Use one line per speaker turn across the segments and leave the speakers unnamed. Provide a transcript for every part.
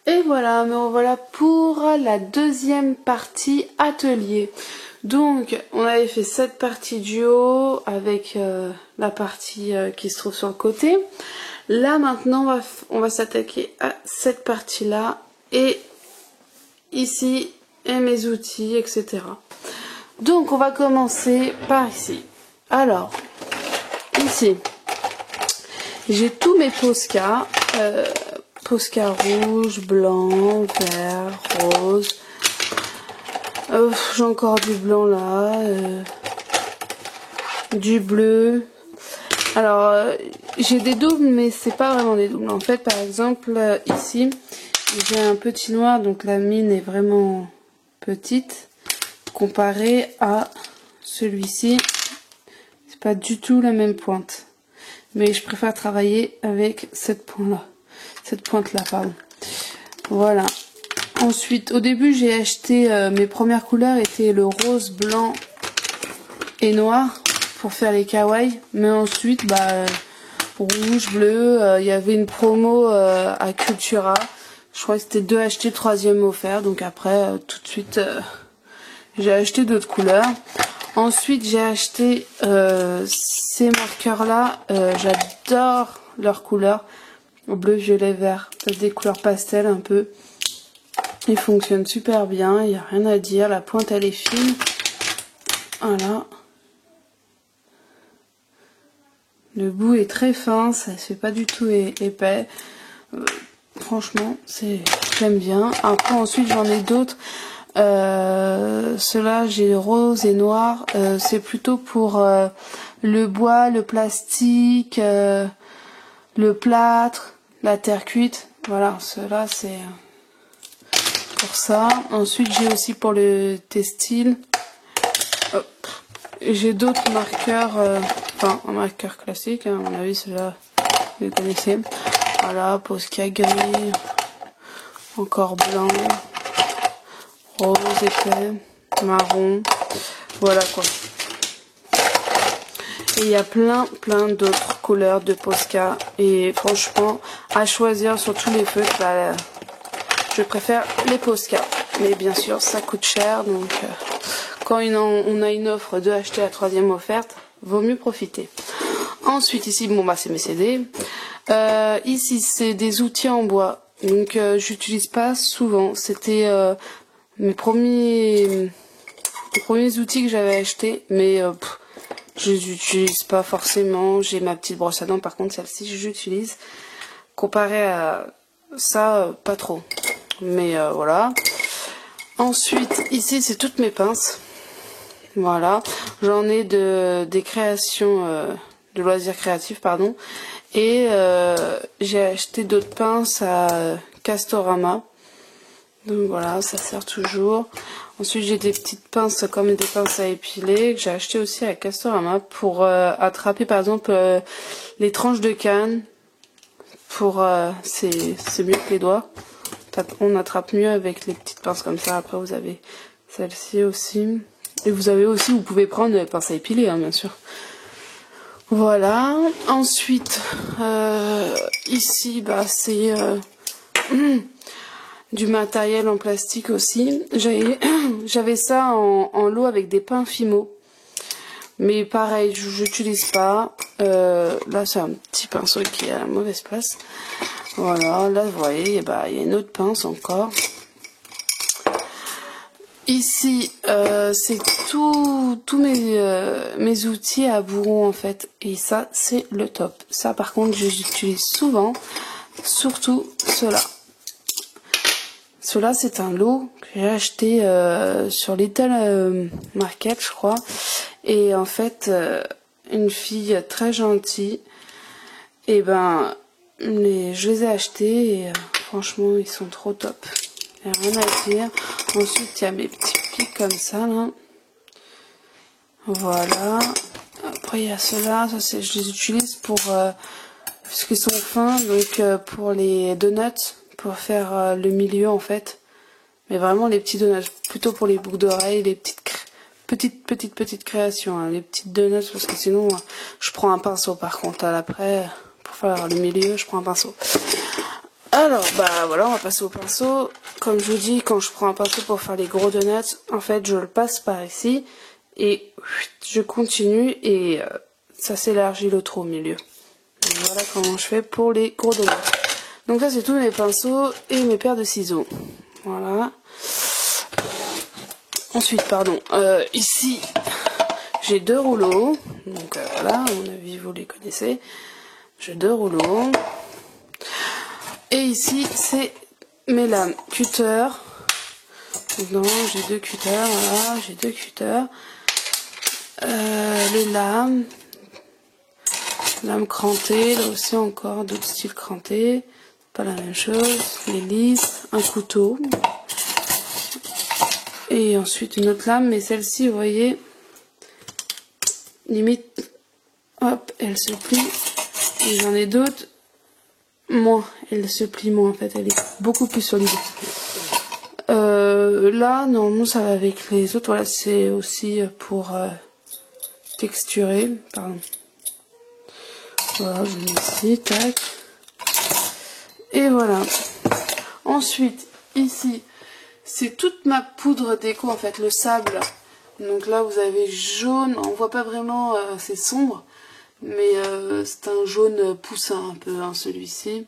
Et voilà, me revoilà pour la deuxième partie atelier. Donc, on avait fait cette partie du haut avec la partie qui se trouve sur le côté. Là, maintenant, on va s'attaquer à cette partie-là et ici, et mes outils, etc. Donc, on va commencer par ici. Alors, ici, j'ai tous mes Posca. Posca rouge, blanc, vert, rose. J'ai encore du blanc là. Du bleu. Alors, j'ai des doubles, mais c'est pas vraiment des doubles. En fait, par exemple, ici, j'ai un petit noir, donc la mine est vraiment petite. Comparé à celui-ci, c'est pas du tout la même pointe. Mais je préfère travailler avec cette pointe-là. Cette pointe-là, pardon. Voilà. Ensuite, au début, j'ai acheté mes premières couleurs étaient le rose, blanc et noir pour faire les kawaii. Mais ensuite, rouge, bleu. Il y avait une promo à Cultura. Je crois que c'était 2 achetés, 3e offert. Donc après, tout de suite, j'ai acheté d'autres couleurs. Ensuite, j'ai acheté ces marqueurs-là. J'adore leurs couleurs. Bleu, violet, vert. C'est des couleurs pastel un peu. Ils fonctionnent super bien. Il n'y a rien à dire. La pointe, elle est fine. Voilà. Le bout est très fin. Ça ne fait pas du tout épais. Franchement, j'aime bien. Après, ensuite, j'en ai d'autres. Ceux-là, j'ai rose et noir. C'est plutôt pour le bois, le plastique, le plâtre, la terre cuite. Voilà, ceux-là, c'est pour ça. Ensuite, j'ai aussi pour le textile. J'ai d'autres marqueurs, enfin, un marqueur classique, hein, à mon avis, celui-là, vous le connaissez. Voilà, Posca gris, encore blanc, rose épais, marron, voilà quoi. Et il y a plein d'autres couleurs de Posca. Et franchement, à choisir sur tous les feutres, je préfère les Posca. Mais bien sûr, ça coûte cher. Donc, quand on a une offre de acheter la 3e offerte, vaut mieux profiter. Ensuite, ici, c'est mes CD. Ici, c'est des outils en bois. Donc, j'utilise pas souvent. C'était mes premiers outils que j'avais achetés. Mais je les utilise pas forcément. J'ai ma petite brosse à dents, par contre celle-ci j'utilise. Comparé à ça, pas trop. Mais voilà. Ensuite, ici c'est toutes mes pinces. Voilà. J'en ai des créations de loisirs créatifs, pardon. Et j'ai acheté d'autres pinces à Castorama. Donc voilà, ça sert toujours. Ensuite, j'ai des petites pinces comme des pinces à épiler que j'ai acheté aussi à Castorama pour attraper par exemple les tranches de canne. C'est mieux que les doigts. On attrape mieux avec les petites pinces comme ça. Après, vous avez celle-ci aussi. Et vous pouvez prendre les pinces à épiler, hein, bien sûr. Voilà. Ensuite, ici, c'est du matériel en plastique aussi. J'avais ça en lot avec des pins Fimo. Mais pareil, je n'utilise pas. Là, c'est un petit pinceau qui est à la mauvaise place. Voilà, là, vous voyez, il y a une autre pince encore. Ici, c'est tous mes outils à bourron, en fait. Et ça, c'est le top. Ça, par contre, j'utilise souvent. Surtout ceux-là. Cela c'est un lot que j'ai acheté sur Little Market, je crois. Et en fait, une fille très gentille, et je les ai achetés et franchement, ils sont trop top. Il n'y a rien à dire. Ensuite, il y a mes petits pics comme ça, là. Voilà. Après, il y a ceux-là. Je les utilise parce qu'ils sont fins, donc pour les donuts. Pour faire le milieu en fait, mais vraiment les petits donuts, plutôt pour les boucles d'oreilles, les petites créations, hein, les petites donuts, parce que sinon je prends un pinceau par contre. Après, pour faire le milieu, je prends un pinceau. Alors bah voilà, on va passer au pinceau. Comme je vous dis, quand je prends un pinceau pour faire les gros donuts, en fait je le passe par ici et je continue et ça s'élargit le trou au milieu. Donc, voilà comment je fais pour les gros donuts. Donc là c'est tous mes pinceaux et mes paires de ciseaux. Voilà. Ensuite, pardon, ici j'ai 2 rouleaux. Donc voilà, à mon avis vous les connaissez. J'ai 2 rouleaux. Et ici, c'est mes lames cutter. Non, j'ai 2 cutters, voilà, j'ai 2 cutters. Les lames crantées, là aussi encore d'autres styles crantés. Pas la même chose. Les lisses, un couteau. Et ensuite une autre lame, mais celle-ci, vous voyez, limite, hop, elle se plie. Et j'en ai d'autres. Moins, elle se plie moins en fait, elle est beaucoup plus solide. Là, normalement ça va avec les autres, voilà, c'est aussi pour texturer, pardon. Voilà, je mets ici, tac. Et voilà. Ensuite, ici, c'est toute ma poudre déco en fait, le sable. Donc là, vous avez jaune, on voit pas vraiment, c'est sombre. Mais c'est un jaune poussin un peu, hein, celui-ci.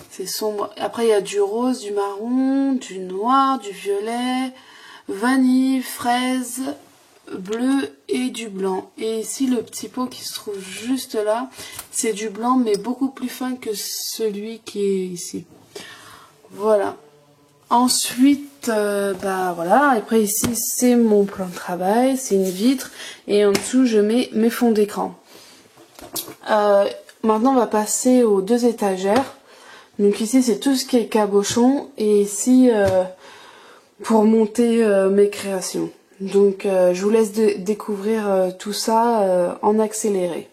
C'est sombre. Après, il y a du rose, du marron, du noir, du violet, vanille, fraise, bleu et du blanc. Et ici, le petit pot qui se trouve juste là, c'est du blanc, mais beaucoup plus fin que celui qui est ici. Voilà. Ensuite, bah voilà, après ici, c'est mon plan de travail, c'est une vitre. Et en dessous, je mets mes fonds d'écran. Maintenant on va passer aux 2 étagères. Donc ici c'est tout ce qui est cabochon et ici pour monter mes créations. Donc je vous laisse découvrir tout ça en accéléré.